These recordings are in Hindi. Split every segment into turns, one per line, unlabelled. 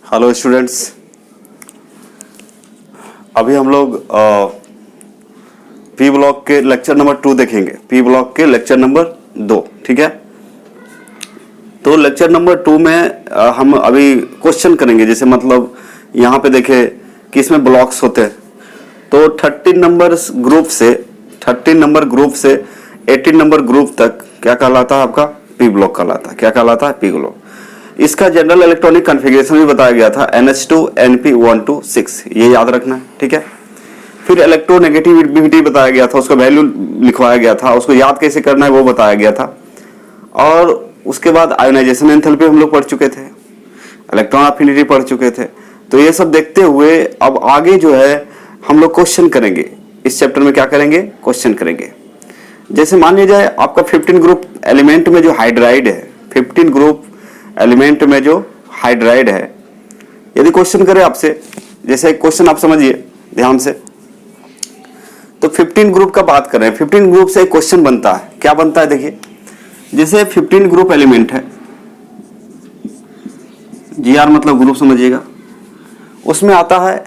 हेलो स्टूडेंट्स, अभी हम लोग पी ब्लॉक के लेक्चर नंबर 2 देखेंगे। पी ब्लॉक के लेक्चर नंबर 2, ठीक है। तो लेक्चर नंबर 2 में हम अभी क्वेश्चन करेंगे। जैसे मतलब यहाँ पे देखे कि इसमें ब्लॉक्स होते हैं, तो 13 नंबर ग्रुप से 18 नंबर ग्रुप तक क्या कहलाता है? आपका पी ब्लॉक कहलाता है। क्या कहलाता है? P block. इसका जनरल इलेक्ट्रॉनिक कॉन्फ़िगरेशन भी बताया गया था, NH2 NP126, ये याद रखना है, ठीक है। फिर इलेक्ट्रोनेगेटिविटी बताया गया था, उसका वैल्यू लिखवाया गया था, उसको याद कैसे करना है वो बताया गया था। और उसके बाद आयोनाइजेशन एंथैल्पी हम लोग पढ़ चुके थे, इलेक्ट्रॉन अफिनिटी पढ़ चुके थे। तो ये सब देखते हुए अब आगे जो है हम लोग क्वेश्चन करेंगे। इस चैप्टर में क्या करेंगे? क्वेश्चन करेंगे। जैसे मान लिया जाए आपका 15 ग्रुप एलिमेंट में जो हाइड्राइड है, 15 ग्रुप एलिमेंट में जो हाइड्राइड है, यदि क्वेश्चन करे आपसे, जैसे एक क्वेश्चन आप समझिए ध्यान से। तो 15 ग्रुप का बात कर रहे हैं, 15 ग्रुप से एक क्वेश्चन बनता है। क्या बनता है? देखिए, जैसे 15 ग्रुप एलिमेंट है, GR मतलब ग्रुप समझिएगा, उसमें आता है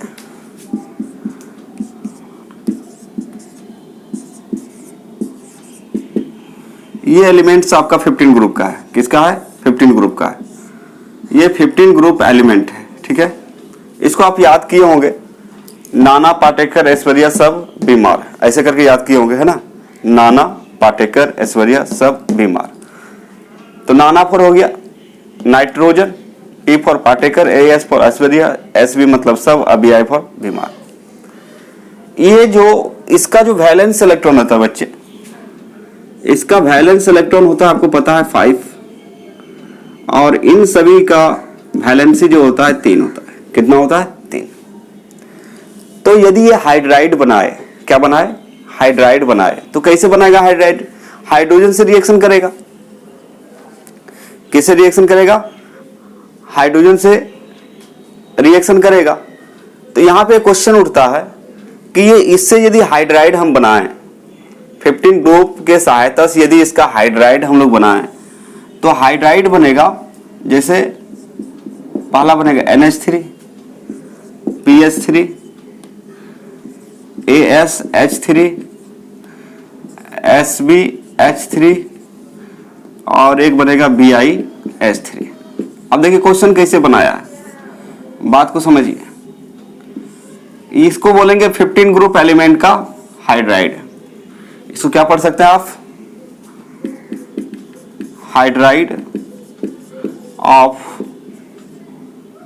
ये एलिमेंट्स आपका 15 ग्रुप का है। किसका है? 15 ग्रुप का है। ये 15 ग्रुप एलिमेंट है, ठीक है। इसको आप याद किए होंगे, नाना पाटेकर ऐश्वर्या सब बीमार, ऐसे करके याद किए होंगे, है ना। नाना पाटेकर ऐश्वर्या सब बीमार। तो नाना फॉर हो गया nitrogen, P for Patekar, AS for Aishwarya, SB मतलब सब, BI फॉर बीमार। ये जो इसका जो वैलेंस इलेक्ट्रॉन होता है बच्चे, इसका वैलेंस इलेक्ट्रॉन होता है, आपको पता है 5, और इन सभी का वैलेंसी जो होता है 3 होता है। कितना होता है? 3। तो यदि ये हाइड्राइड बनाए, क्या बनाए? हाइड्राइड बनाए, तो कैसे बनाएगा हाइड्राइड? हाइड्रोजन से रिएक्शन करेगा। किससे रिएक्शन करेगा? हाइड्रोजन से रिएक्शन करेगा। तो यहां पे क्वेश्चन उठता है कि ये इससे यदि हाइड्राइड हम बनाएं, 15 ग्रुप के सहायता से यदि इसका हाइड्राइड हम लोग बनाएं, तो हाइड्राइड बनेगा, जैसे पहला बनेगा NH3 PH3 ASH3 SBH3 और एक बनेगा BiH3। अब देखिए क्वेश्चन कैसे बनाया है, बात को समझिए। इसको बोलेंगे 15 ग्रुप एलिमेंट का हाइड्राइड। इसको क्या पढ़ सकते हैं आप? Hydride of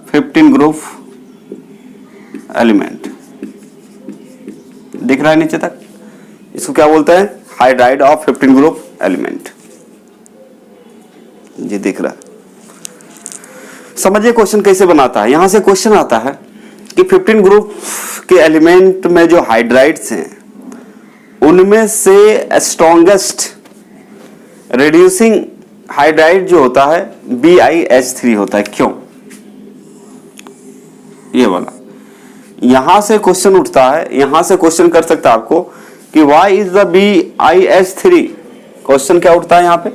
15 group element. दिख रहा है नीचे तक? इसको क्या बोलते हैं? Hydride of 15 group element. जी दिख रहा है। समझिए क्वेश्चन कैसे बनाता है। यहां से क्वेश्चन आता है कि 15 ग्रुप के एलिमेंट में जो हाइड्राइड्स हैं, उनमें से स्ट्रॉन्गेस्ट रिड्यूसिंग हाइड्राइड जो होता है BiH3 होता है। क्यों? ये वाला यहां से क्वेश्चन उठता है, यहां से क्वेश्चन कर सकता है आपको कि Y is the BiH3। Question क्या उठता है यहां पे?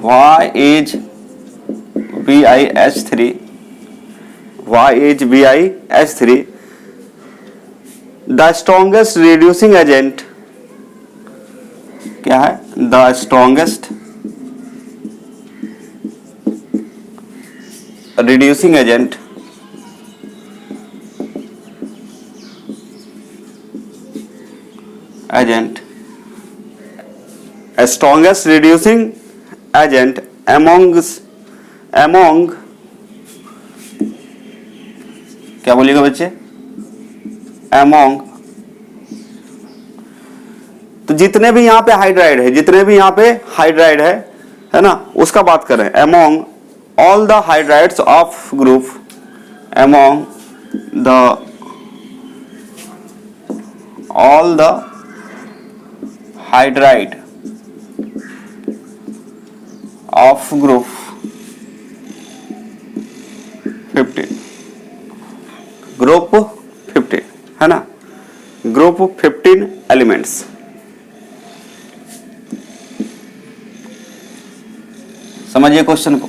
Why is BiH3, why is BiH3 the strongest reducing agent. क्या है? The strongest reducing agent strongest reducing agent among क्या बोलिएगा बच्चे? among, तो जितने भी यहाँ पे हाइड्राइड है, जितने भी यहाँ पे हाइड्राइड है ना, उसका बात करें। among all the hydrides of group, among the all the hydride of group 15, group 15 है ना, ग्रुप 15 एलिमेंट्स। समझिए क्वेश्चन को।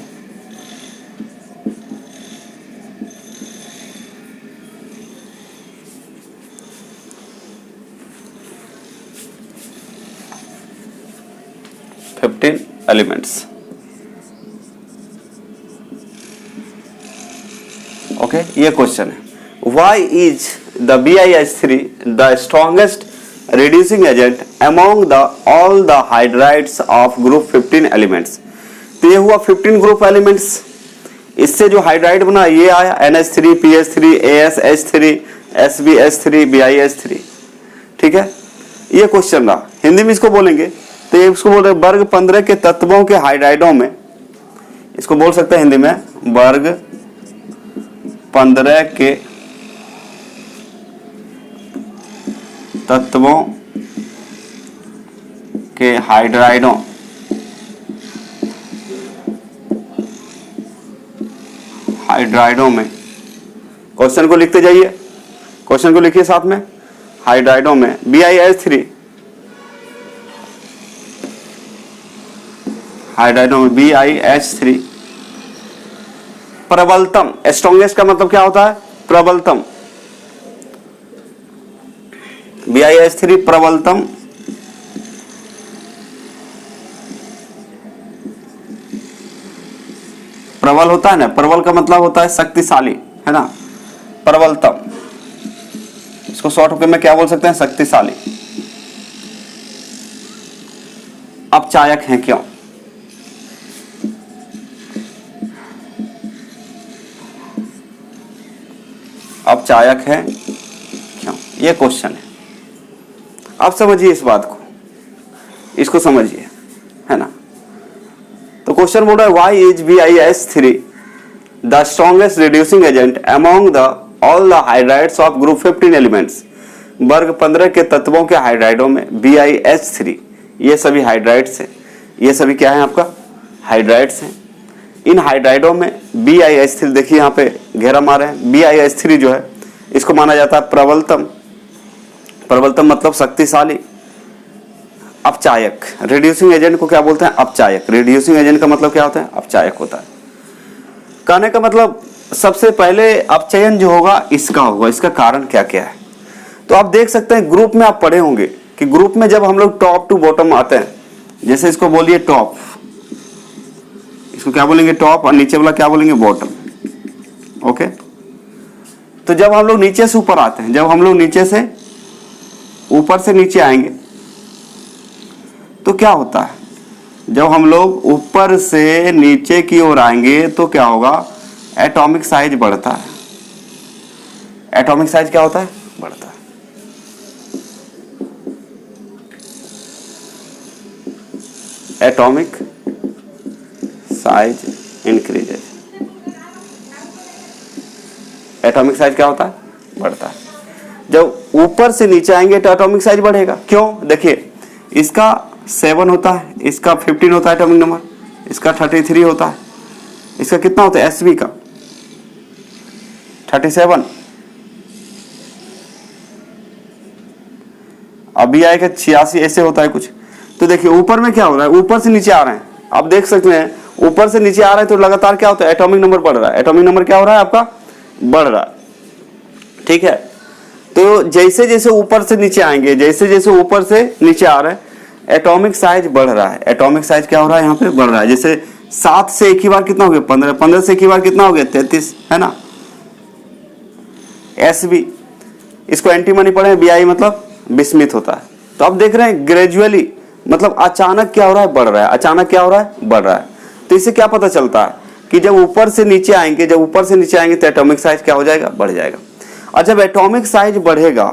15 एलिमेंट्स। ओके, ये क्वेश्चन है, why is the BiH3 the strongest reducing agent among the all the hydrides of group 15 elements। तो ये हुआ 15 ग्रुप एलिमेंट्स, इससे जो हाइड्राइड बना ये आया NH3, PH3, ASH3, SbH3, BiH3। ठीक है, ये क्वेश्चन रहा। हिंदी में इसको बोलेंगे तो ये इसको बोल रहे वर्ग 15 के तत्वों के हाइड्राइडों में, इसको बोल सकते हैं हिंदी में वर्ग 15 के तत्वों के हाइड्राइडों में, क्वेश्चन को लिखते जाइए, क्वेश्चन को लिखिए साथ में, हाइड्राइडों में BiH3, हाइड्राइडों में BiH3 प्रबलतम, स्ट्रॉन्गेस्ट का मतलब क्या होता है? प्रबलतम। BiH3 प्रबलतम प्रबल होता है ना, प्रबल का मतलब होता है शक्तिशाली, है ना, प्रबलतम, इसको शॉर्ट होकर में क्या बोल सकते हैं? शक्तिशाली। अपचायक है क्यों? अपचायक है क्यों, ये क्वेश्चन है। आप समझिए इस बात को, इसको समझिए, है ना। तो क्वेश्चन बोल रहा है why is BiH3 the strongest reducing agent among the all the hydrides of group 15 elements. वर्ग 15 के तत्वों के हाइड्राइडों में BiH3, ये सभी हाइड्राइड्स हैं, ये सभी क्या है आपका? हाइड्राइड्स हैं। इन हाइड्राइडों में BiH3, देखिए यहाँ पे घेरा मारे हैं, BiH3 जो है इसको माना जाता है प्रबलतम। प्रबलतम मतलब शक्तिशाली। अपचायक, रिड्यूसिंग एजेंट को क्या बोलते हैं? अपचायक। रिड्यूसिंग एजेंट का मतलब क्या होता है? अपचायक होता है। कहने का मतलब सबसे पहले अपचयन जो होगा इसका होगा, इसका कारण क्या क्या है? तो आप देख सकते हैं ग्रुप में आप पढ़े होंगे कि ग्रुप में जब हम लोग टॉप टू बॉटम आते हैं, जैसे इसको बोलिए टॉप, इसको क्या बोलेंगे? टॉप, और नीचे वाला क्या बोलेंगे? बॉटम। ओके, तो जब हम लोग नीचे से ऊपर आते हैं, जब हम लोग नीचे से ऊपर से नीचे आएंगे तो क्या होता है? जब हम लोग ऊपर से नीचे की ओर आएंगे तो क्या होगा? एटॉमिक साइज बढ़ता है। एटॉमिक साइज क्या होता है? बढ़ता है। Atomic size increases. Atomic size क्या होता है? बढ़ता है। जब ऊपर से नीचे आएंगे तो एटॉमिक साइज बढ़ेगा। क्यों? देखिए, इसका 7 होता है, इसका 15 होता है एटॉमिक नंबर, इसका 33 होता है, इसका कितना होता है? Sb का 37, अभी आएगा 86, ऐसे होता है कुछ। तो देखिए ऊपर में क्या हो रहा है? ऊपर से नीचे आ रहे हैं, आप देख सकते हैं ऊपर से नीचे आ रहे हैं तो लगातार क्या होता है? एटॉमिक नंबर बढ़ रहा है। एटॉमिक नंबर क्या हो रहा है आपका? बढ़ रहा है। ठीक है, तो जैसे जैसे ऊपर से नीचे आएंगे, जैसे जैसे ऊपर से नीचे आ रहे हैं, एटॉमिक साइज बढ़ रहा है। एटॉमिक साइज क्या हो रहा है? यहाँ पे बढ़ रहा है। जैसे 7 से एक ही बार कितना हो गया? 15, 15 से एक ही बार कितना हो गया? 33, है ना। Sb, इसको एंटीमनी पढ़े, Bi मतलब विस्मित होता है। तो आप देख रहे हैं ग्रेजुअली, मतलब अचानक क्या हो रहा है? बढ़ रहा है। अचानक क्या हो रहा है? बढ़ रहा है। तो इससे क्या पता चलता है कि जब ऊपर से नीचे आएंगे, जब ऊपर से नीचे आएंगे तो एटॉमिक साइज क्या हो जाएगा? बढ़ जाएगा। और जब एटॉमिक साइज बढ़ेगा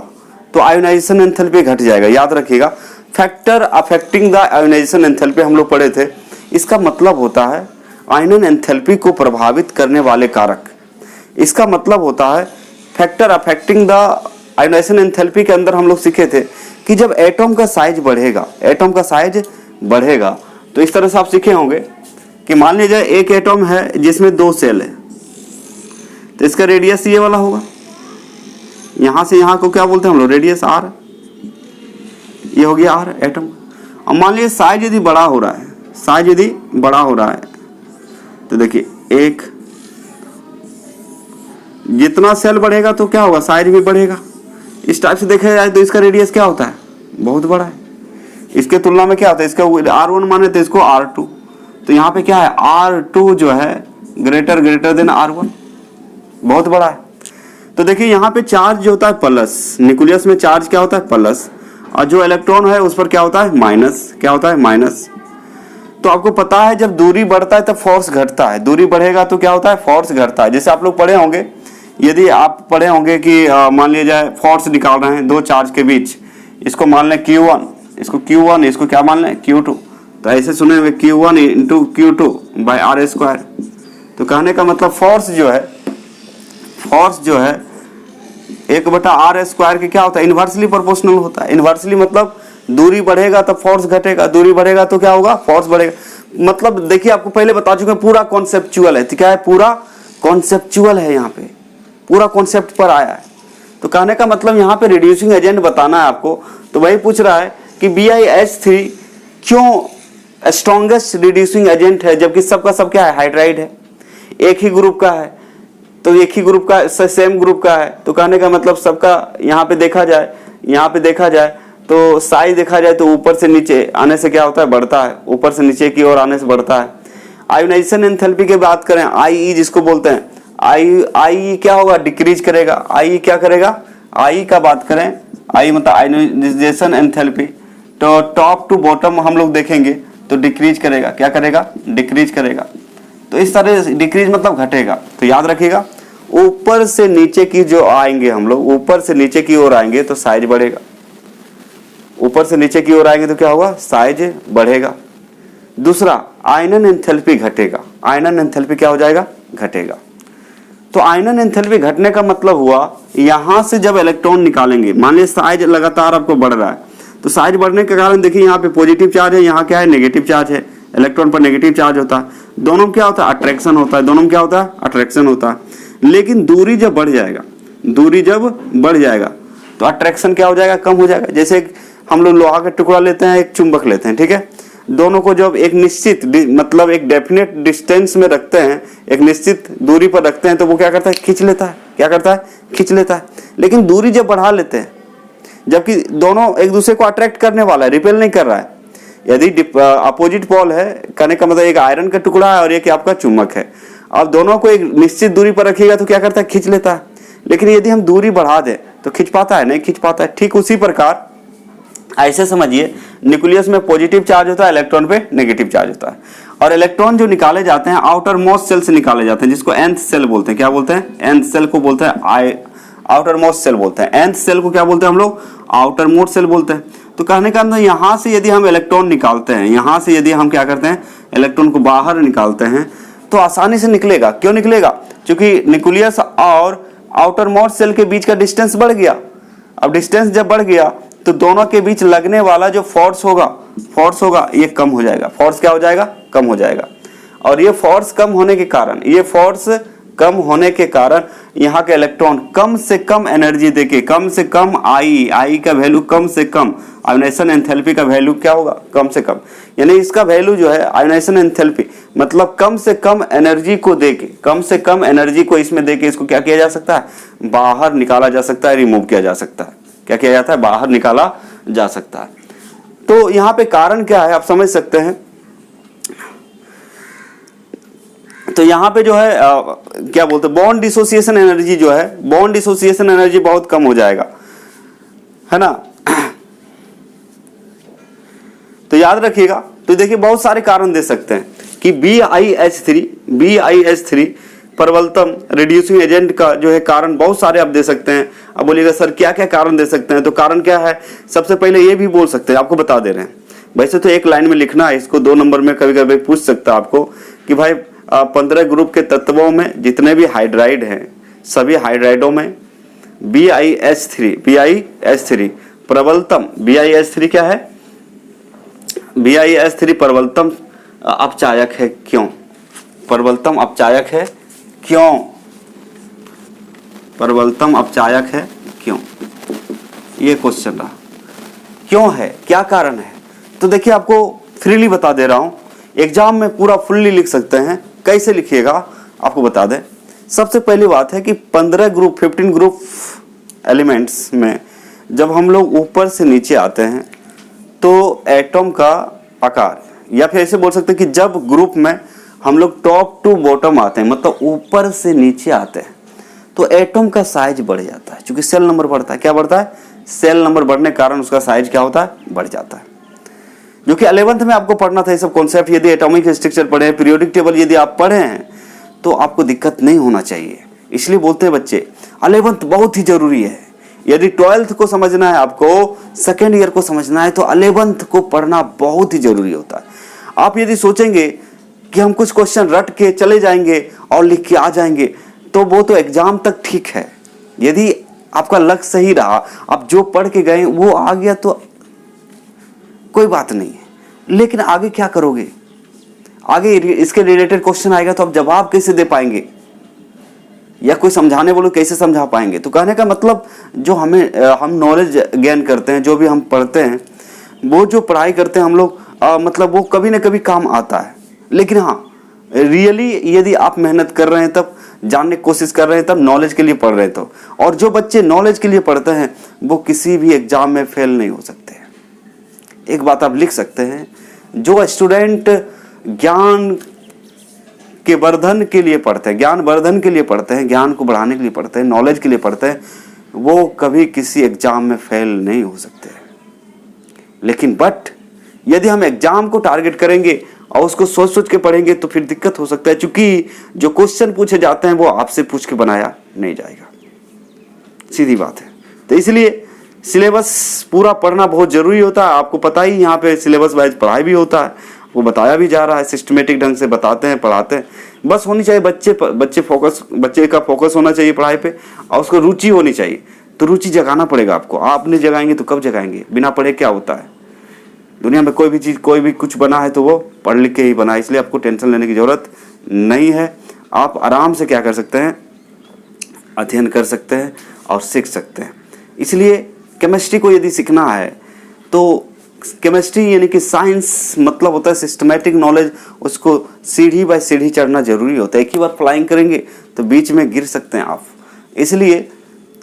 तो आयोनाइजेशन एंथैल्पी घट जाएगा। याद रखिएगा, factor affecting the ionisation enthalpy हम लोग पढ़े थे। इसका मतलब होता है आयनन एंथैल्पी को प्रभावित करने वाले कारक। इसका मतलब होता है factor affecting the ionisation enthalpy के अंदर हम लोग सीखे थे कि जब एटॉम का साइज बढ़ेगा, एटॉम का साइज बढ़ेगा, तो इस तरह से आप सीखे होंगे कि मान लीजिए एक एटॉम है जिसमें 2 सेल है, तो इसका रेडियस ये वाला होगा। यहां से यहां को क्या बोलते हैं हम लोग? Radius r। ये हो गया r एटम। अब मान लीजिए साइज यदि बड़ा हो रहा है, साइज यदि बड़ा हो रहा है तो देखिए, एक जितना सेल बढ़ेगा तो क्या होगा? साइज भी बढ़ेगा। इस टाइप से देखा जाए तो इसका रेडियस क्या होता है? बहुत बड़ा है। इसके तुलना में क्या होता है, इसका R1 माने तो इसको R2, तो यहाँ पे क्या है R2 जो है ग्रेटर देन R1, बहुत बड़ा है। तो देखिए यहाँ पे चार्ज जो होता है प्लस, न्यूक्लियस में चार्ज क्या होता है प्लस, और जो इलेक्ट्रॉन है उस पर क्या होता है माइनस, क्या होता है माइनस। तो आपको पता है जब दूरी बढ़ता है तब फोर्स घटता है, दूरी बढ़ेगा तो क्या होता है फोर्स घटता है। जैसे आप लोग पढ़े होंगे, यदि आप पढ़े होंगे कि मान लिया जाए फोर्स निकाल रहे हैं दो चार्ज के बीच, इसको मान लें Q1, इसको Q1, इसको क्या मान लें Q2, तो ऐसे सुने हुए Q1 into Q2 by R square. तो कहने का मतलब फोर्स जो है 1/R स्क्वायर के क्या होता है इन्वर्सली प्रोपोर्शनल होता है। इन्वर्सली मतलब दूरी बढ़ेगा तब फोर्स घटेगा, दूरी बढ़ेगा तो क्या होगा फोर्स बढ़ेगा। मतलब देखिए आपको पहले बता चुके हैं पूरा कॉन्सेप्चुअल है, तो क्या है पूरा कॉन्सेप्चुअल है, यहाँ पे पूरा कॉन्सेप्ट पर आया है। तो कहने का मतलब यहाँ पे रिड्यूसिंग एजेंट बताना है आपको, तो वही पूछ रहा है कि BiH3 क्यों स्ट्रॉन्गेस्ट रिड्यूसिंग एजेंट है, जबकि सबका सब क्या है हाइड्राइड है, एक ही ग्रुप का है, तो एक ही ग्रुप का सेम ग्रुप का है। तो कहने का मतलब सबका यहाँ पे देखा जाए तो साइज देखा जाए तो ऊपर से नीचे आने से क्या होता है बढ़ता है, ऊपर से नीचे की ओर आने से बढ़ता है। आयोनाइजेशन एंथैल्पी की बात करें, IE जिसको बोलते हैं, IE क्या होगा डिक्रीज करेगा, IE क्या करेगा, IE का बात करें, IE मतलब आयोनाइजेशन एंथैल्पी, तो टॉप टू बॉटम हम लोग देखेंगे तो डिक्रीज करेगा, क्या करेगा डिक्रीज करेगा। तो इस तरह से डिक्रीज मतलब घटेगा। तो याद रखिएगा ऊपर से नीचे की जो आएंगे हम लोग, ऊपर से नीचे की ओर आएंगे तो साइज बढ़ेगा, ऊपर से नीचे की ओर आएंगे तो क्या होगा साइज बढ़ेगा। दूसरा आयनन एंथैल्पी घटेगा, आयनन एंथैल्पी क्या हो जाएगा घटेगा। तो आयनन एंथैल्पी घटने का मतलब हुआ यहां से जब इलेक्ट्रॉन निकालेंगे, मान लीजिए साइज लगातार आपको बढ़ रहा है, तो साइज बढ़ने के कारण देखिए यहाँ पे पॉजिटिव चार्ज है, यहाँ क्या है नेगेटिव चार्ज है, इलेक्ट्रॉन पर नेगेटिव चार्ज होता है, दोनों में क्या होता है अट्रैक्शन होता है, दोनों में क्या होता है अट्रैक्शन होता है। लेकिन दूरी जब बढ़ जाएगा तो अट्रैक्शन क्या हो जाएगा कम हो जाएगा। जैसे हम लोग लोहा का टुकड़ा लेते हैं, एक चुंबक लेते हैं, ठीक है, दोनों को जब एक निश्चित मतलब एक डेफिनेट डिस्टेंस में रखते हैं, एक निश्चित दूरी पर रखते हैं, तो वो क्या करता है खींच लेता है, क्या करता है खींच लेता है। लेकिन दूरी जब बढ़ा लेते हैं, जबकि दोनों एक दूसरे को अट्रैक्ट करने वाला है, रिपेल नहीं कर रहा है, यदि अपोजिट पोल है, कहने का मतलब एक आयरन का टुकड़ा है और एक आपका चुंबक है, अब दोनों को एक निश्चित दूरी पर रखिएगा तो क्या करता है खींच लेता है। लेकिन यदि हम दूरी बढ़ा दें तो खींच पाता है, नहीं खींच पाता है। ठीक उसी प्रकार ऐसे समझिए न्यूक्लियस में पॉजिटिव चार्ज होता है, इलेक्ट्रॉन पे नेगेटिव चार्ज होता है, और इलेक्ट्रॉन जो निकाले जाते हैं आउटर मोस्ट सेल से निकाले जाते हैं, जिसको nth सेल बोलते हैं। क्या बोलते हैं nth सेल को बोलते हैं आउटर मोस्ट सेल बोलते हैं, nth सेल को क्या बोलते हैं हम लोग आउटर मोस्ट सेल बोलते हैं। तो कहने का अंदर यहाँ से यदि हम इलेक्ट्रॉन निकालते हैं, यहाँ से यदि हम क्या करते हैं इलेक्ट्रॉन को बाहर निकालते हैं तो आसानी से निकलेगा। क्यों निकलेगा? क्योंकि न्यूक्लियस और आउटर मोस्ट सेल के बीच का डिस्टेंस बढ़ गया। अब डिस्टेंस जब बढ़ गया तो दोनों के बीच लगने वाला जो फोर्स होगा ये कम हो जाएगा। फोर्स क्या हो जाएगा? कम हो जाएगा। और ये फोर्स कम होने के कारण यहाँ के इलेक्ट्रॉन कम से कम एनर्जी देके, कम से कम आई का वैल्यू कम से कम, आयोनाइजेशन एंथैल्पी का वैल्यू क्या होगा? कम से कम। यानी इसका वैल्यू जो है आयोनाइजेशन एंथैल्पी मतलब कम से कम एनर्जी को देके, कम से कम एनर्जी को इसमें देके इसको क्या किया जा सकता है? बाहर निकाला जा सकता है, रिमूव किया जा सकता है। क्या किया जाता है? बाहर निकाला जा सकता है। तो यहाँ पे कारण क्या है आप समझ सकते हैं। तो यहाँ पे जो है क्या बोलते हैं बॉन्ड डिसोसिएशन एनर्जी जो है, बॉन्ड डिसोसिएशन एनर्जी बहुत कम हो जाएगा, है ना। तो याद रखिएगा। तो देखिए बहुत सारे कारण दे सकते हैं कि BiH3 प्रबलतम रिड्यूसिंग एजेंट का जो है कारण बहुत सारे आप दे सकते हैं। अब बोलिएगा सर क्या क्या कारण दे सकते हैं? तो कारण क्या है? सबसे पहले ये भी बोल सकते हैं, आपको बता दे रहे हैं। वैसे तो एक लाइन में लिखना है, इसको 2 नंबर में कभी कभी पूछ सकता है आपको कि भाई 15 ग्रुप के तत्वों में जितने भी हाइड्राइड हैं, सभी हाइड्राइडों में BiH3 प्रबलतम, BiH3 क्या है? BiH3 प्रबलतम अपचायक है। क्यों प्रबलतम अपचायक है? क्यों प्रबलतम अपचायक है? क्यों? ये क्वेश्चन रहा। क्यों है? क्या कारण है? तो देखिए आपको फ्रीली बता दे रहा हूं, एग्जाम में पूरा फुल्ली लिख सकते हैं। कैसे लिखिएगा आपको बता दें। सबसे पहली बात है कि 15 ग्रुप एलिमेंट्स में जब हम लोग ऊपर से नीचे आते हैं तो एटम का आकार, या फिर ऐसे बोल सकते हैं कि जब ग्रुप में हम लोग टॉप टू बॉटम आते हैं, मतलब ऊपर से नीचे आते हैं, तो एटम का साइज बढ़ जाता है, क्योंकि सेल नंबर बढ़ता है। क्या बढ़ता है? सेल नंबर बढ़ने के कारण उसका साइज क्या होता है? बढ़ जाता है। जो कि 11th में आपको पढ़ना था ये सब कॉन्सेप्ट। यदि एटॉमिक स्ट्रक्चर पढ़े हैं, पीरियोडिक टेबल यदि आप पढ़े हैं, तो आपको दिक्कत नहीं होना चाहिए। इसलिए बोलते हैं बच्चे 11th बहुत ही जरूरी है। यदि 12th को समझना है, आपको सेकेंड ईयर को समझना है, तो 11th को पढ़ना बहुत ही जरूरी होता है। आप यदि सोचेंगे कि हम कुछ क्वेश्चन रट के चले जाएंगे और लिख के आ जाएंगे, तो वो तो एग्जाम तक ठीक है। यदि आपका लक्ष्य सही रहा, आप जो पढ़ के गए वो आ गया, तो कोई बात नहीं है। लेकिन आगे क्या करोगे? आगे इसके रिलेटेड क्वेश्चन आएगा तो आप जवाब कैसे दे पाएंगे, या कोई समझाने बोलो कैसे समझा पाएंगे? तो कहने का मतलब जो हम नॉलेज गेन करते हैं, जो भी हम पढ़ते हैं, वो जो पढ़ाई करते हैं हम लोग, मतलब वो कभी ना कभी काम आता है। लेकिन हाँ, रियली यदि आप मेहनत कर रहे हैं, तब जानने की कोशिश कर रहे हैं, तब नॉलेज के लिए पढ़ रहे हैं तो। और जो बच्चे नॉलेज के लिए पढ़ते हैं वो किसी भी एग्जाम में फेल नहीं हो सकते। एक बात आप लिख सकते हैं, जो स्टूडेंट ज्ञान के वर्धन के लिए पढ़ते हैं, ज्ञान वर्धन के लिए पढ़ते हैं, ज्ञान को बढ़ाने के लिए पढ़ते हैं, नॉलेज के लिए पढ़ते हैं, वो कभी किसी एग्जाम में फेल नहीं हो सकते। लेकिन बट यदि हम एग्जाम को टारगेट करेंगे और उसको सोच सोच के पढ़ेंगे, तो फिर दिक्कत हो सकता है, क्योंकि जो क्वेश्चन पूछे जाते हैं वो आपसे पूछ के बनाया नहीं जाएगा। सीधी बात है। तो इसलिए सिलेबस पूरा पढ़ना बहुत जरूरी होता है। आपको पता ही, यहाँ पे सिलेबस वाइज पढ़ाई भी होता है, वो बताया भी जा रहा है, सिस्टमेटिक ढंग से बताते हैं, पढ़ाते हैं। बस होनी चाहिए बच्चे का फोकस होना चाहिए पढ़ाई पे, और उसको रुचि होनी चाहिए। तो रुचि जगाना पड़ेगा आपको। आप नहीं जगाएंगे तो कब जगाएंगे? बिना पढ़े क्या होता है? दुनिया में कोई भी चीज़, कोई भी कुछ बना है तो वो पढ़ लिख के ही बना है। इसलिए आपको टेंशन लेने की जरूरत नहीं है। आप आराम से क्या कर सकते हैं? अध्ययन कर सकते हैं और सीख सकते हैं। इसलिए केमिस्ट्री को यदि सीखना है, तो केमिस्ट्री यानी कि साइंस मतलब होता है सिस्टमेटिक नॉलेज। उसको सीढ़ी बाय सीढ़ी चढ़ना जरूरी होता है। एक ही बार फ्लाइंग करेंगे तो बीच में गिर सकते हैं आप। इसलिए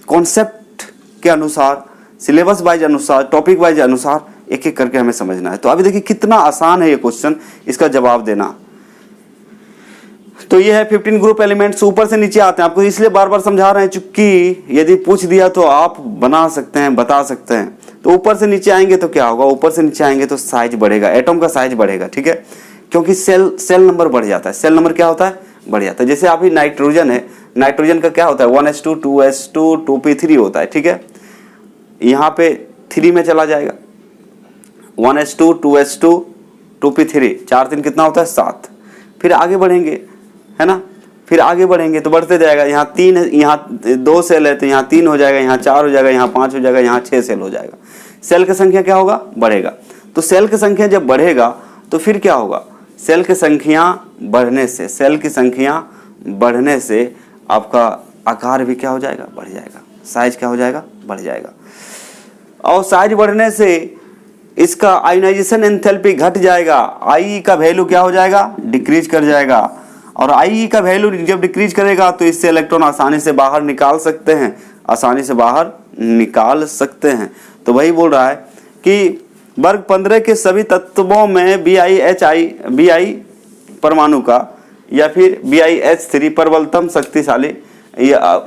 कॉन्सेप्ट के अनुसार, सिलेबस वाइज अनुसार, टॉपिक वाइज अनुसार एक एक करके हमें समझना है। तो अभी देखिए कितना आसान है ये क्वेश्चन, इसका जवाब देना। तो ये है 15 ग्रुप एलिमेंट्स, ऊपर से नीचे आते हैं। आपको इसलिए बार बार समझा रहे हैं, चूंकि यदि पूछ दिया तो आप बना सकते हैं, बता सकते हैं। तो ऊपर से नीचे आएंगे तो क्या होगा? ऊपर से नीचे आएंगे तो साइज बढ़ेगा, एटम का साइज बढ़ेगा, ठीक है, क्योंकि सेल नंबर बढ़ जाता है। सेल नंबर क्या होता है? बढ़ जाता है। जैसे अभी नाइट्रोजन है, नाइट्रोजन का क्या होता है? 1s2 2s2 2p3 होता है, ठीक है। यहाँ पे 3 में चला जाएगा, 1s2 2s2 2p3, 4 3 कितना होता है? 7। फिर आगे बढ़ेंगे, है ना, फिर आगे बढ़ेंगे तो बढ़ते जाएगा। यहाँ 3, यहाँ 2 सेल है तो यहाँ 3 हो जाएगा, यहाँ 4 हो जाएगा, यहाँ 5 हो जाएगा, यहाँ 6 सेल हो जाएगा। सेल की संख्या क्या होगा? बढ़ेगा। तो सेल की संख्या जब बढ़ेगा तो फिर क्या होगा? सेल की संख्या बढ़ने से, सेल की संख्या बढ़ने से आपका आकार भी क्या हो जाएगा? बढ़ जाएगा। साइज क्या हो जाएगा? बढ़ जाएगा। और साइज बढ़ने से इसका आयोनाइजेशन एंथैल्पी घट जाएगा। आई का वैल्यू क्या हो जाएगा? डिक्रीज कर जाएगा। और आई का वैल्यू जब डिक्रीज करेगा तो इससे इलेक्ट्रॉन आसानी से बाहर निकाल सकते हैं, आसानी से बाहर निकाल सकते हैं। तो वही बोल रहा है कि वर्ग 15 के सभी तत्वों में Bi परमाणु का या फिर BiH3 प्रबलतम शक्तिशाली, या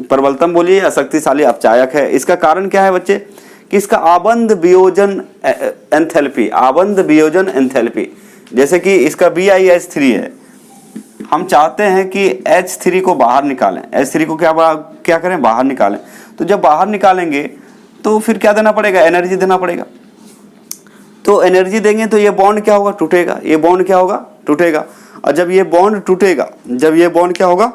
प्रबलतम बोलिए या शक्तिशाली अपचायक है। इसका कारण क्या है बच्चे? कि इसका आबंध वियोजन एंथैल्पी, आबंध वियोजन एंथैल्पी, जैसे कि इसका BiH3 है, हम चाहते हैं कि H3 को बाहर निकालें, H3 को क्या करें? बाहर निकालें। तो जब बाहर निकालेंगे तो फिर क्या देना पड़ेगा? एनर्जी देना पड़ेगा। तो एनर्जी देंगे तो ये बॉन्ड क्या होगा? टूटेगा। ये बॉन्ड क्या होगा? टूटेगा। और जब ये बॉन्ड टूटेगा, जब ये बॉन्ड क्या होगा?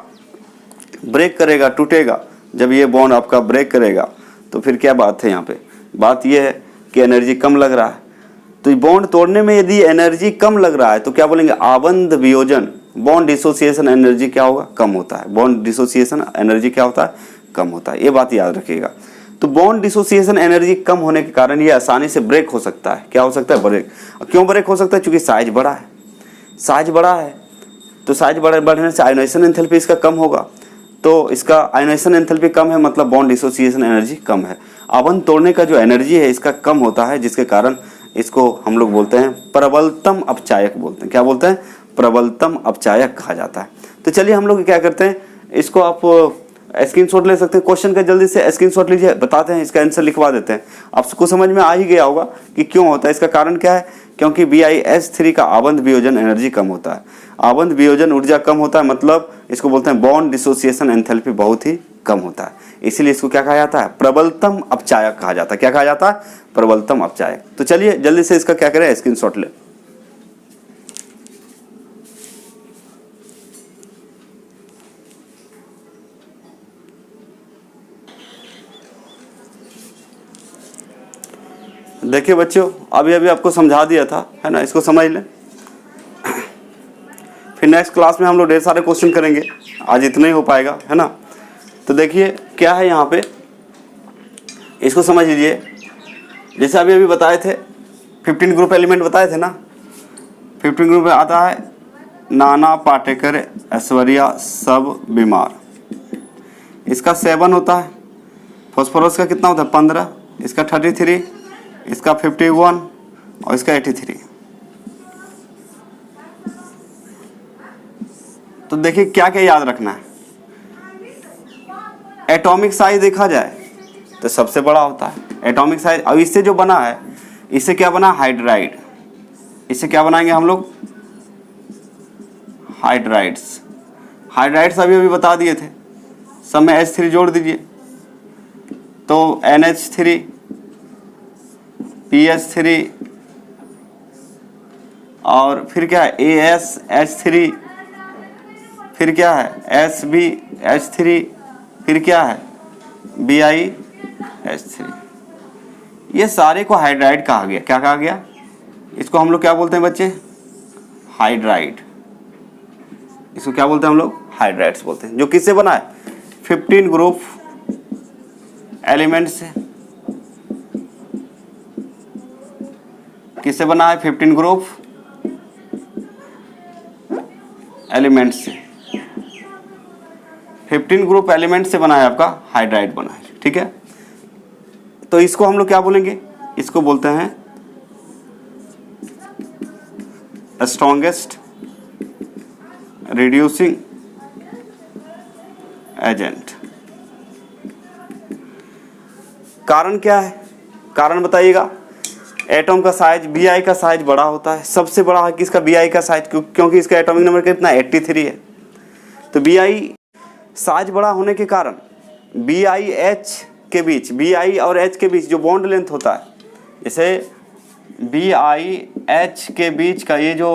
ब्रेक करेगा, टूटेगा। जब ये बॉन्ड आपका ब्रेक करेगा तो फिर क्या बात है? यहाँ पे बात ये है कि एनर्जी कम लग रहा है। तो बॉन्ड तोड़ने में यदि एनर्जी कम लग रहा है तो क्या बोलेंगे? आबंध वियोजन, बॉन्ड डिसोसिएशन एनर्जी क्या होगा? कम होता है। बॉन्ड डिसोसिएशन एनर्जी क्या होता है? कम होता है। ये बात याद रखिएगा। तो बॉन्ड डिसोसिएशन एनर्जी कम होने के कारण ये आसानी से ब्रेक हो सकता है। क्या हो सकता है? ब्रेक। क्यों ब्रेक हो सकता है? क्योंकि साइज बड़ा है। साइज बड़ा है तो साइज बढ़ने से आयोनाइजेशन एंथैल्पी इसका कम होगा। तो इसका आयोनाइजेशन एंथैल्पी कम है, मतलब बॉन्ड डिसोसिएशन एनर्जी कम है। आबंध तोड़ने का जो एनर्जी है इसका कम होता है, जिसके कारण इसको हम लोग बोलते हैं प्रबलतम अपचायक बोलते हैं। क्या बोलते हैं? प्रबलतम अपचायक कहा जाता है। तो चलिए हम लोग क्या करते हैं, इसको आप स्क्रीनशॉट ले सकते हैं। क्वेश्चन का जल्दी से स्क्रीनशॉट लीजिए, बताते हैं, इसका आंसर लिखवा देते हैं। आपको समझ में आ ही गया होगा कि क्यों होता है। इसका कारण क्या है? क्योंकि BiS3 का आबंध वियोजन एनर्जी कम होता है। आबंध वियोजन ऊर्जा कम होता है, मतलब इसको बोलते हैं बॉन्ड डिसोसिएशन एंथैल्पी बहुत ही कम होता है। इसीलिए इसको क्या कहा जाता है? प्रबलतम अपचायक कहा जाता है। क्या कहा जाता है? प्रबलतम अपचायक। तो चलिए जल्दी से इसका क्या करें, स्क्रीनशॉट ले। देखिए बच्चों, अभी अभी आपको समझा दिया था, है ना, इसको समझ लें। फिर नेक्स्ट क्लास में हम लोग ढेर सारे क्वेश्चन करेंगे, आज इतना ही हो पाएगा, है ना। तो देखिए क्या है यहाँ पे, इसको समझ लीजिए। जैसे अभी अभी बताए थे 15 ग्रुप एलिमेंट बताए थे ना। 15 ग्रुप में आता है नाना पाटेकर, ऐश्वर्या सब बीमार। इसका 7 होता है। फॉस्फोरस का कितना होता है? 15। इसका 33, इसका 51 और इसका 83। तो देखिए क्या क्या याद रखना है। एटॉमिक साइज देखा जाए तो सबसे बड़ा होता है एटॉमिक साइज। अब इससे जो बना है, इससे क्या बना? हाइड्राइड। इससे क्या बनाएंगे हम लोग? हाइड्राइड्स। हाइड्राइड्स अभी अभी बता दिए थे, सब में H3 जोड़ दीजिए तो NH3, PH3 और फिर क्या है? ASH3, फिर क्या है? SbH3, फिर क्या है? BiH3। ये सारे को हाइड्राइड कहा गया। क्या कहा गया? इसको हम लोग क्या बोलते हैं बच्चे? हाइड्राइड। इसको क्या बोलते हैं हम लोग? हाइड्राइड्स बोलते हैं। जो किससे बना है? 15 ग्रुप एलिमेंट से। किससे बना है? 15 ग्रुप एलिमेंट से। 15 ग्रुप एलिमेंट से बना है आपका हाइड्राइड बना है, ठीक है। तो इसको हम लोग क्या बोलेंगे? इसको बोलते हैं स्ट्रॉन्गेस्ट रिड्यूसिंग एजेंट। कारण क्या है? कारण बताइएगा। एटॉम का साइज, Bi का साइज बड़ा होता है। सबसे बड़ा है किसका? Bi का साइज, क्योंकि इसका एटॉमिक नंबर कितना? 83 है। तो Bi साइज बड़ा होने के कारण BiH के बीच, Bi और H के बीच जो बॉन्ड लेंथ होता है, जैसे BiH के बीच का ये जो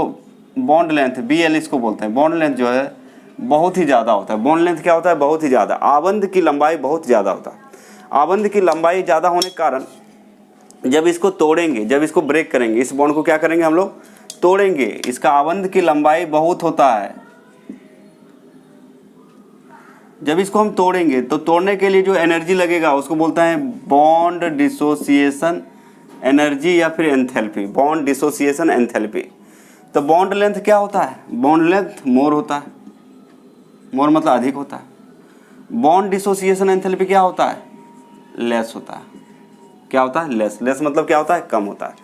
बॉन्ड लेंथ Bl इसको बोलते हैं, बॉन्ड लेंथ जो है बहुत ही ज़्यादा होता है। बॉन्ड लेंथ क्या होता है? बहुत ही ज़्यादा। आबंध की लंबाई बहुत ज़्यादा होता है। आबंध की लंबाई ज़्यादा होने के कारण जब इसको तोड़ेंगे, जब इसको ब्रेक करेंगे, इस बॉन्ड को क्या करेंगे हम लोग? तोड़ेंगे। इसका आबंध की लंबाई बहुत होता है। जब इसको हम तोड़ेंगे तो तोड़ने के लिए जो एनर्जी लगेगा उसको बोलता है बॉन्ड डिसोसिएशन एनर्जी या फिर एंथैल्पी। Bond dissociation enthalpy. तो बॉन्ड लेंथ क्या होता है? बॉन्ड लेंथ मोर होता है। मोर मतलब अधिक होता है। बॉन्ड डिसोसिएशन एंथैल्पी क्या होता है? लेस होता है। क्या होता है? लेस। लेस मतलब क्या होता है? कम होता है।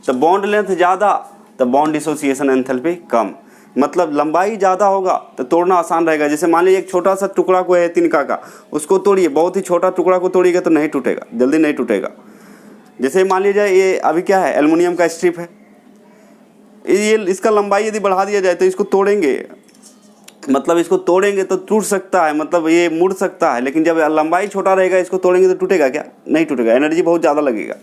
तो बॉन्ड लेंथ ज़्यादा तो बॉन्ड डिसोसिएशन एंथैल्पी कम। मतलब लंबाई ज़्यादा होगा तो तोड़ना आसान रहेगा। जैसे मान लीजिए एक छोटा सा टुकड़ा को है तिनका का, उसको तोड़िए, बहुत ही छोटा टुकड़ा को तोड़िएगा तो नहीं टूटेगा, जल्दी नहीं टूटेगा। जैसे मान लीजिए ये अभी क्या है? एल्युमिनियम का स्ट्रिप है। ये इसका लंबाई यदि बढ़ा दिया जाए तो इसको तोड़ेंगे, मतलब इसको तोड़ेंगे तो टूट सकता है, मतलब ये मुड़ सकता है। लेकिन जब लंबाई छोटा रहेगा, इसको तोड़ेंगे तो टूटेगा क्या? नहीं टूटेगा। एनर्जी बहुत ज़्यादा लगेगा।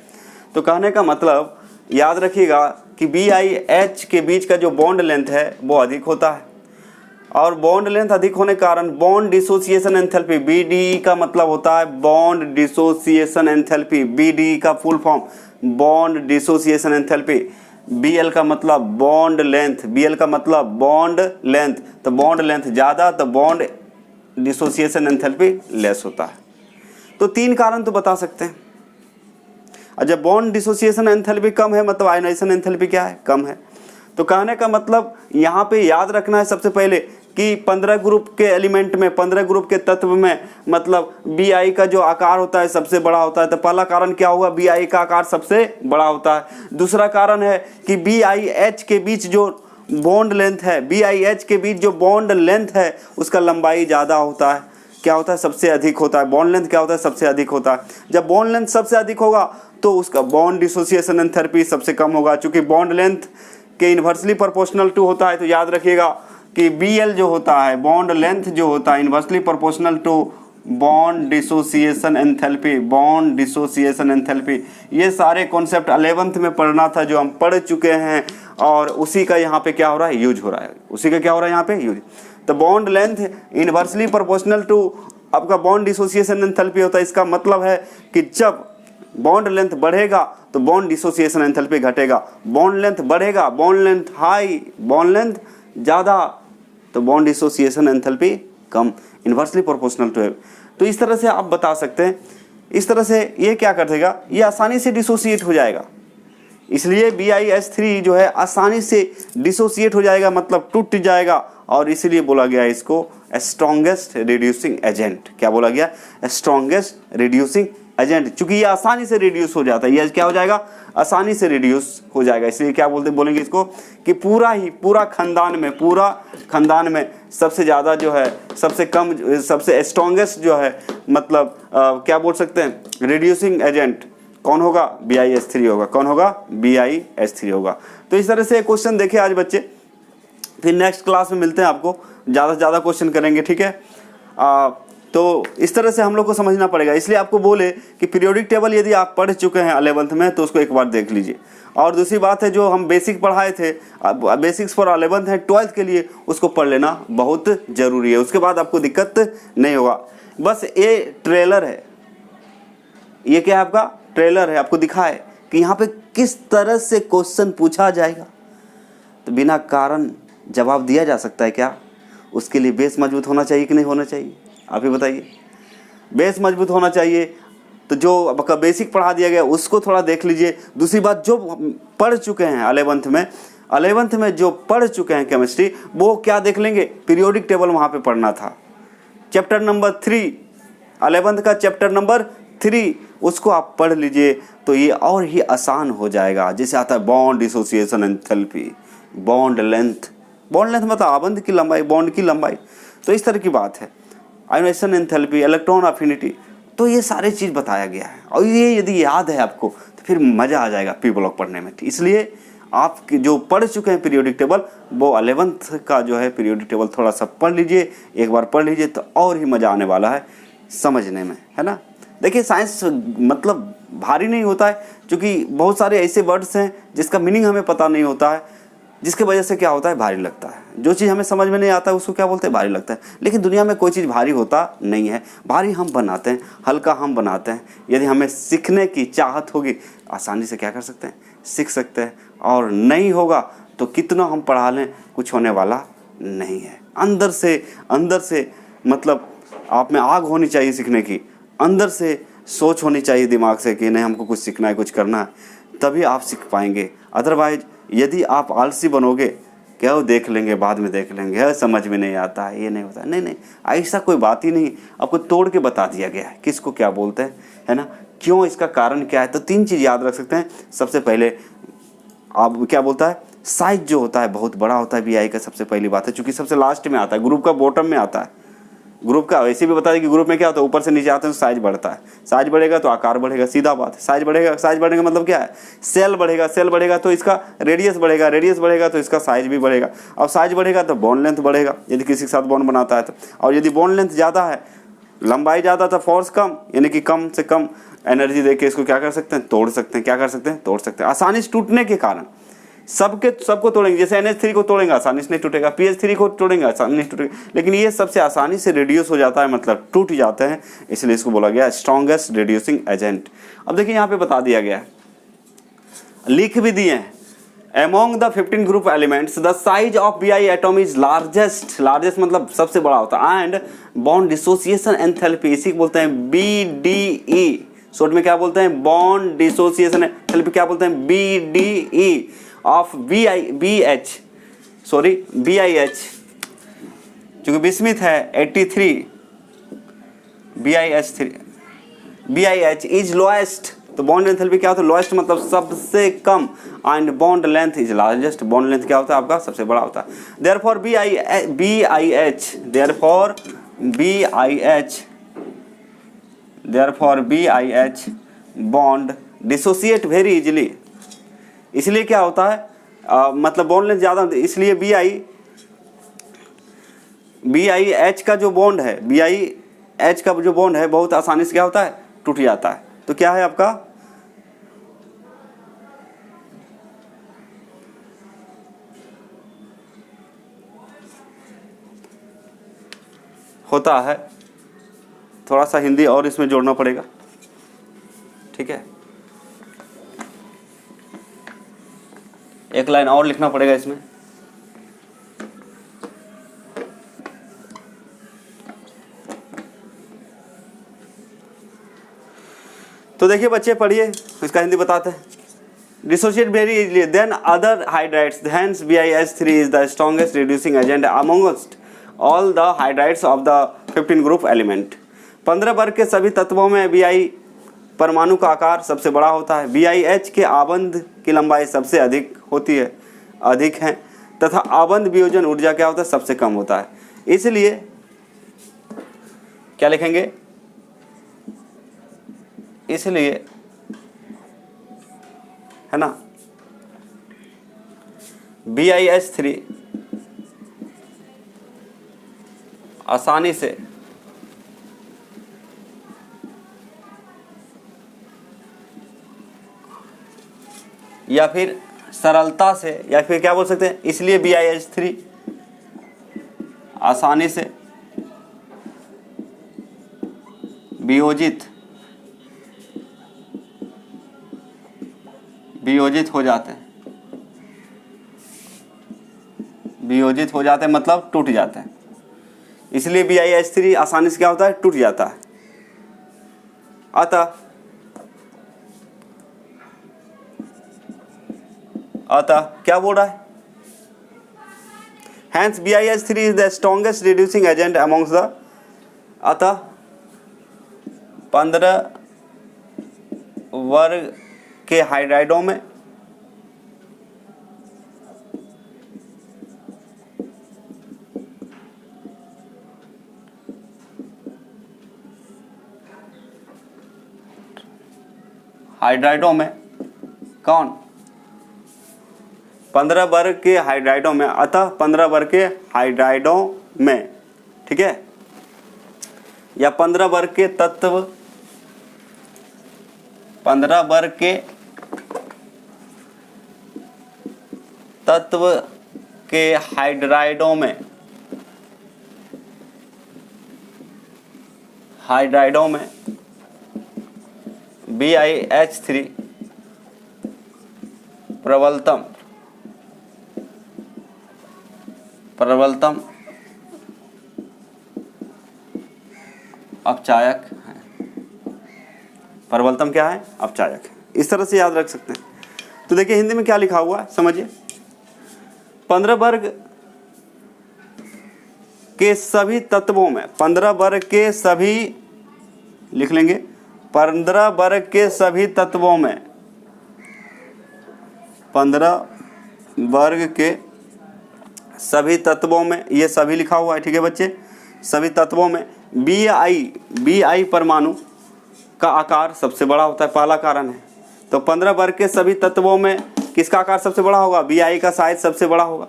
तो कहने का मतलब याद रखिएगा कि BiH के बीच का जो बॉन्ड लेंथ है वो अधिक होता है। और बॉन्ड लेंथ अधिक होने के कारण बॉन्ड डिसोसिएशन एंथैल्पी, BDE का मतलब होता है बॉन्ड डिसोसिएशन एंथैल्पी। BDE का full form bond dissociation enthalpy. Bl का मतलब बॉन्ड लेंथ, Bl का मतलब बॉन्ड लेंथ। तो बॉन्ड लेंथ ज़्यादा तो बॉन्ड डिसोसिएशन एंथैल्पी लेस होता है। तो 3 कारण तो बता सकते हैं। और जब बॉन्ड डिसोसिएशन एंथैल्पी कम है मतलब आयनाइजेशन एंथैल्पी क्या है? कम है। तो कहने का मतलब यहाँ पे याद रखना है सबसे पहले कि 15 ग्रुप के एलिमेंट में, 15 ग्रुप के तत्व में मतलब Bi का जो आकार होता है सबसे बड़ा होता है। तो पहला कारण क्या होगा, Bi का आकार सबसे बड़ा होता है। दूसरा कारण है कि BiH के बीच जो बॉन्ड लेंथ है, BiH के बीच जो बॉन्ड लेंथ है उसका लंबाई ज़्यादा होता है। क्या होता है, सबसे अधिक होता है। बॉन्ड लेंथ क्या होता है, सबसे अधिक होता है। जब बॉन्ड लेंथ सबसे अधिक होगा तो उसका बॉन्ड डिसोसिएशन एंथैल्पी सबसे कम होगा। चूंकि बॉन्ड लेंथ के इन्वर्सली प्रोपोर्शनल टू होता है, तो याद रखिएगा कि Bl जो होता है, बॉन्ड लेंथ जो होता है, inversely proportional to bond dissociation enthalpy, bond dissociation enthalpy. ये सारे कॉन्सेप्ट 11th में पढ़ना था जो हम पढ़ चुके हैं, और उसी का यहाँ पे क्या हो रहा है, यूज हो रहा है। उसी का क्या हो रहा है यहाँ पे, यूज। तो bond length inversely proportional to आपका बॉन्ड डिसोसिएशन एंथैल्पी होता है। इसका मतलब है कि जब बॉन्ड लेंथ बढ़ेगा तो बॉन्ड डिसोसिएशन एंथैल्पी घटेगा। बॉन्ड लेंथ बढ़ेगा, bond length high, bond length ज़्यादा, तो बॉन्ड डिसोसिएशन एंथैल्पी कम, इन्वर्सली प्रोपोर्शनल टू है। तो इस तरह से आप बता सकते हैं। इस तरह से ये क्या कर देगा, ये आसानी से डिसोसिएट हो जाएगा। इसलिए BiH3 जो है आसानी से डिसोसिएट हो जाएगा, मतलब टूट जाएगा, और इसीलिए बोला गया इसको स्ट्रॉन्गेस्ट रिड्यूसिंग एजेंट। क्या बोला गया, स्ट्रॉन्गेस्ट रिड्यूसिंग एजेंट। चूंकि ये आसानी से रिड्यूस हो जाता है, ये क्या हो जाएगा, आसानी से रिड्यूस हो जाएगा। इसलिए क्या बोलेंगे इसको कि पूरा खानदान में सबसे ज़्यादा जो है, सबसे कम, सबसे स्ट्रॉन्गेस्ट जो है, मतलब क्या बोल सकते हैं, रिड्यूसिंग एजेंट कौन होगा, BiH3 होगा। कौन होगा, BiH3 होगा। तो इस तरह से क्वेश्चन देखे आज बच्चे। फिर नेक्स्ट क्लास में मिलते हैं, आपको ज़्यादा से ज़्यादा क्वेश्चन करेंगे, ठीक है। तो इस तरह से हम लोग को समझना पड़ेगा। इसलिए आपको बोले कि पीरियोडिक टेबल यदि आप पढ़ चुके हैं 11th में तो उसको एक बार देख लीजिए। और दूसरी बात है, जो हम बेसिक पढ़ाए थे, बेसिक्स फॉर 11th है, 12th के लिए उसको पढ़ लेना बहुत ज़रूरी है। उसके बाद आपको दिक्कत नहीं होगा। बस ये ट्रेलर है, ये क्या है, आपका ट्रेलर है, आपको दिखाए कि यहाँ पे किस तरह से क्वेश्चन पूछा जाएगा। तो बिना कारण जवाब दिया जा सकता है क्या, उसके लिए बेस मजबूत होना चाहिए कि नहीं होना चाहिए, आप ही बताइए। बेस मजबूत होना चाहिए। तो जो आपका बेसिक पढ़ा दिया गया उसको थोड़ा देख लीजिए। दूसरी बात, जो पढ़ चुके हैं 11th में जो पढ़ चुके हैं केमिस्ट्री, वो क्या देख लेंगे, पीरियोडिक टेबल वहाँ पे पढ़ना था। चैप्टर नंबर 3, 11th का चैप्टर नंबर 3, उसको आप पढ़ लीजिए तो ये और ही आसान हो जाएगा। जैसे आता है bond dissociation enthalpy, bond length मतलब आबंध की लंबाई, बॉन्ड की लंबाई। तो इस तरह की बात है। आयोनेशन एंथैल्पी, इलेक्ट्रॉन अफिनिटी, तो ये सारी चीज़ बताया गया है। और ये यदि याद है आपको तो फिर मज़ा आ जाएगा पी ब्लॉक पढ़ने में। इसलिए आप जो पढ़ चुके हैं पीरियोडिक टेबल, वो 11th का जो है पीरियोडिक टेबल थोड़ा सा पढ़ लीजिए, एक बार पढ़ लीजिए तो और ही मज़ा आने वाला है समझने में, है ना। देखिए साइंस मतलब भारी नहीं होता है, क्योंकि बहुत सारे ऐसे वर्ड्स हैं जिसका मीनिंग हमें पता नहीं होता है, जिसके वजह से क्या होता है, भारी लगता है। जो चीज़ हमें समझ में नहीं आता है उसको क्या बोलते हैं, भारी लगता है। लेकिन दुनिया में कोई चीज़ भारी होता नहीं है, भारी हम बनाते हैं, हल्का हम बनाते हैं। यदि हमें सीखने की चाहत होगी, आसानी से क्या कर सकते हैं, सीख सकते हैं। और नहीं होगा तो कितना हम पढ़ा लें, कुछ होने वाला नहीं है। अंदर से मतलब आप में आग होनी चाहिए सीखने की, अंदर से सोच होनी चाहिए दिमाग से कि नहीं हमको कुछ सीखना है, कुछ करना है, तभी आप सीख पाएंगे। अदरवाइज यदि आप आलसी बनोगे, क्या वो देख लेंगे, बाद में देख लेंगे, समझ में नहीं आता है, ये नहीं होता है। नहीं, ऐसा कोई बात ही नहीं। आपको तोड़ के बता दिया गया है किसको क्या बोलते हैं, है ना, क्यों, इसका कारण क्या है। तो 3 चीज़ याद रख सकते हैं। सबसे पहले आप क्या बोलता है, साइज जो होता है बहुत बड़ा होता है BI का, सबसे पहली बात है, चूँकि सबसे लास्ट में आता है, ग्रुप का बॉटम में आता है। ग्रुप का वैसे भी बता दें कि ग्रुप में क्या होता है, ऊपर से नीचे आते हैं तो साइज बढ़ता है, साइज बढ़ेगा तो आकार बढ़ेगा, सीधा बात है। साइज बढ़ने का मतलब क्या है, सेल बढ़ेगा तो इसका रेडियस बढ़ेगा तो इसका साइज भी बढ़ेगा। और साइज बढ़ेगा तो बॉन्ड लेंथ बढ़ेगा, यदि किसी के साथ बॉन्ड बनाता है तो। और यदि बॉन्ड लेंथ ज़्यादा है, लंबाई ज़्यादा तो फोर्स कम, यानी कि कम से कम एनर्जी देके इसको क्या कर सकते हैं, तोड़ सकते हैं। क्या कर सकते हैं, तोड़ सकते हैं। आसानी से टूटने के कारण सबको तोड़ेंगे। जैसे NH3 को तोड़ेंगे आसानी से नहीं टूटेगा, PH3 को तोड़ेंगे आसानी नहीं टूटेगा, लेकिन ये सबसे आसानी से रिड्यूस हो जाता है, मतलब टूट जाते हैं। इसलिए इसको बोला गया स्ट्रॉन्गेस्ट रिड्यूसिंग एजेंट। अब देखिए यहाँ पे बता दिया गया है, लिख भी दिए हैं, Among the 15 group elements, the size of Bi atom is largest मतलब सबसे बड़ा होता है, and bond dissociation enthalpy, इसी को बोलते हैं BDE, शॉर्ट में क्या बोलते हैं, बॉन्ड डिसोसिएशन एंथैल्पी क्या बोलते हैं, BDE ऑफ BiH चूंकि बिस्मिथ है 83, BiH इज लोएस्ट, तो बॉन्ड एंथैल्पी क्या होता है, लोएस्ट मतलब सबसे कम, and bond length is largest, bond length क्या होता है आपका, सबसे बड़ा होता है। Therefore BiH bond dissociate very easily, इसलिए क्या होता है मतलब बॉन्ड लेंथ ज़्यादा होती है, इसलिए BiH का जो बॉन्ड है, BiH का जो बॉन्ड है बहुत आसानी से क्या होता है, टूट जाता है। तो क्या है आपका, होता है, थोड़ा सा हिंदी और इसमें जोड़ना पड़ेगा, ठीक है, एक लाइन और लिखना पड़ेगा इसमें। तो देखिए बच्चे पढ़िए, इसका हिंदी बताते हैं। Dissociate very easily than other hydrides, hence BiH3 is the strongest reducing agent amongst all the hydrides of the 15 group element. 15 वर्ग के सभी तत्वों में Bi परमाणु का आकार सबसे बड़ा होता है। BiH के आबंध की लंबाई सबसे अधिक होती है, अधिक है, तथा आबंध वियोजन ऊर्जा क्या होता है, सबसे कम होता है। इसलिए क्या लिखेंगे, इसलिए है ना BiH3 आसानी से या फिर सरलता से, या फिर क्या बोल सकते हैं, इसलिए BiH3 आसानी से वियोजित हो जाते हैं, वियोजित हो जाते हैं मतलब टूट जाते हैं, इसलिए BiH3 आसानी से क्या होता है, टूट जाता है। अतः क्या बोल रहा है, hence BiH3 is the strongest reducing agent amongst the, अतः 15 वर्ग के हाइड्राइडों में कौन, 15 वर्ग के हाइड्राइडों में, अतः 15 वर्ग के हाइड्राइडों में, ठीक है, या 15 वर्ग के तत्व, 15 वर्ग के तत्व के हाइड्राइडों में BiH3 प्रबलतम अपचायक है। प्रबलतम क्या है, अपचायक है, इस तरह से याद रख सकते हैं। तो देखिए हिंदी में क्या लिखा हुआ है, समझिए। 15 वर्ग के सभी तत्वों में, 15 वर्ग के सभी लिख लेंगे, 15 वर्ग के सभी तत्वों में, 15 वर्ग के सभी तत्वों में, ये सभी लिखा हुआ है, ठीक है बच्चे, सभी तत्वों में Bi परमाणु का आकार सबसे बड़ा होता है, पहला कारण है। तो 15 वर्ग के सभी तत्वों में किसका आकार सबसे बड़ा होगा, Bi का साइज सबसे बड़ा होगा।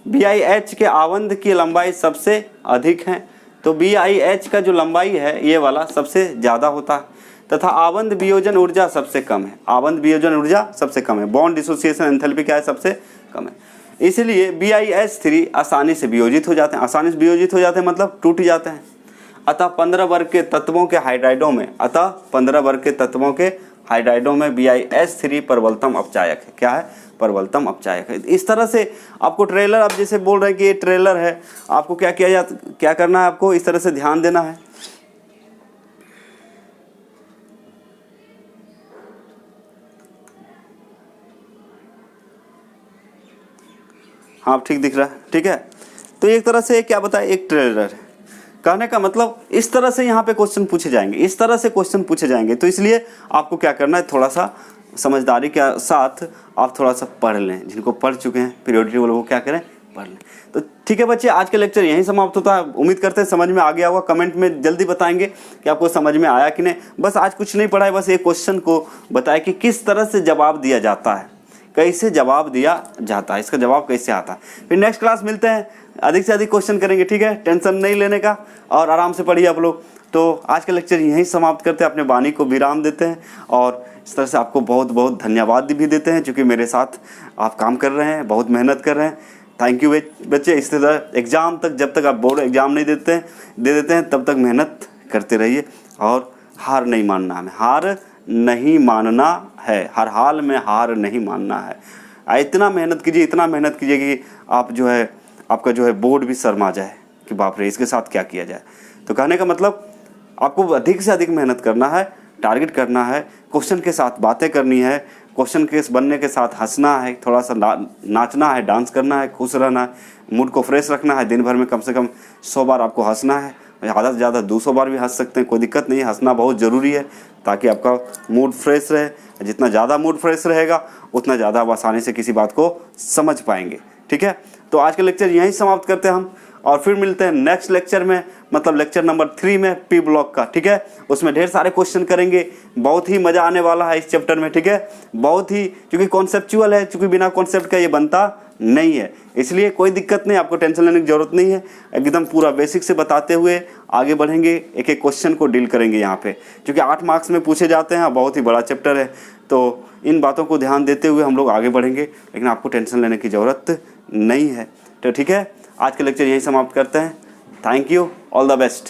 BiH के आबंध की लंबाई सबसे अधिक है, तो BiH का जो लंबाई है ये वाला सबसे ज़्यादा होता है, तथा आबंध वियोजन ऊर्जा सबसे कम है, आबंध वियोजन ऊर्जा सबसे कम है, बॉन्ड डिसोसिएशन एंथैल्पी क्या है, सबसे कम है। इसलिए BiH3 आसानी से वियोजित हो जाते हैं, आसानी से वियोजित हो जाते हैं मतलब टूट जाते हैं। अतः 15 वर्ग के तत्वों के हाइड्राइडों में, अतः 15 वर्ग के तत्वों के हाइड्राइडों में BiH3 प्रबलतम अपचायक है। क्या है, प्रबलतम अपचायक है। इस तरह से आपको ट्रेलर, आप जैसे बोल रहे हैं कि ये ट्रेलर है, आपको क्या करना है, आपको इस तरह से ध्यान देना है। हाँ ठीक दिख रहा है, ठीक है। तो एक तरह से क्या बताए, एक ट्रेडर है। कहने का मतलब इस तरह से यहाँ पे क्वेश्चन पूछे जाएंगे, इस तरह से क्वेश्चन पूछे जाएंगे। तो इसलिए आपको क्या करना है, थोड़ा सा समझदारी के साथ आप थोड़ा सा पढ़ लें। जिनको पढ़ चुके हैं पीरियोडिक टेबल वो क्या करें, पढ़ लें। तो ठीक है बच्चे, आज का लेक्चर यहीं समाप्त होता है। उम्मीद करते हैं समझ में आ गया होगा। कमेंट में जल्दी बताएंगे कि आपको समझ में आया कि नहीं। बस आज कुछ नहीं पढ़ा है, बस एक क्वेश्चन को बताया कि किस तरह से जवाब दिया जाता है, कैसे जवाब दिया जाता है, इसका जवाब कैसे आता है। फिर नेक्स्ट क्लास मिलते हैं, अधिक से अधिक क्वेश्चन करेंगे। ठीक है, टेंशन नहीं लेने का और आराम से पढ़िए आप लोग। तो आज का लेक्चर यहीं समाप्त करते हैं, अपने वाणी को विराम देते हैं और इस तरह से आपको बहुत बहुत धन्यवाद भी देते हैं, क्योंकि मेरे साथ आप काम कर रहे हैं, बहुत मेहनत कर रहे हैं। थैंक यू बच्चे। इस तरह एग्ज़ाम तक, जब तक आप बोर्ड एग्ज़ाम नहीं दे देते हैं तब तक मेहनत करते रहिए और हार नहीं मानना हमें, हार नहीं मानना है, हर हाल में हार नहीं मानना है। इतना मेहनत कीजिए, इतना मेहनत कीजिए कि आप जो है, आपका जो है बोर्ड भी शर्मा जाए कि बाप रे इसके साथ क्या किया जाए। तो कहने का मतलब आपको अधिक से अधिक मेहनत करना है, टारगेट करना है, क्वेश्चन के साथ बातें करनी है, क्वेश्चन के बनने के साथ हंसना है, थोड़ा सा नाचना है, डांस करना है, खुश रहना है, मूड को फ्रेश रखना है। दिन भर में कम से कम 100 बार आपको हंसना है, ज़्यादा से ज़्यादा 200 बार भी हंस सकते हैं, कोई दिक्कत नहीं है। हंसना बहुत ज़रूरी है ताकि आपका मूड फ्रेश रहे। जितना ज़्यादा मूड फ्रेश रहेगा उतना ज़्यादा आप आसानी से किसी बात को समझ पाएंगे। ठीक है, तो आज का लेक्चर यहीं समाप्त करते हैं हम और फिर मिलते हैं नेक्स्ट लेक्चर में, मतलब लेक्चर नंबर 3 में पी ब्लॉक का। ठीक है, उसमें ढेर सारे क्वेश्चन करेंगे, बहुत ही मज़ा आने वाला है इस चैप्टर में। ठीक है, बहुत ही, क्योंकि कॉन्सेप्चुअल है, क्योंकि बिना कॉन्सेप्ट का ये बनता नहीं है, इसलिए कोई दिक्कत नहीं, आपको टेंशन लेने की ज़रूरत नहीं है। एकदम पूरा बेसिक से बताते हुए आगे बढ़ेंगे, एक एक क्वेश्चन को डील करेंगे यहाँ पे, क्योंकि 8 मार्क्स में पूछे जाते हैं, बहुत ही बड़ा चैप्टर है। तो इन बातों को ध्यान देते हुए हम लोग आगे बढ़ेंगे, लेकिन आपको टेंशन लेने की ज़रूरत नहीं है। तो ठीक है, आज का लेक्चर यहीं समाप्त करते हैं। Thank you, all the best.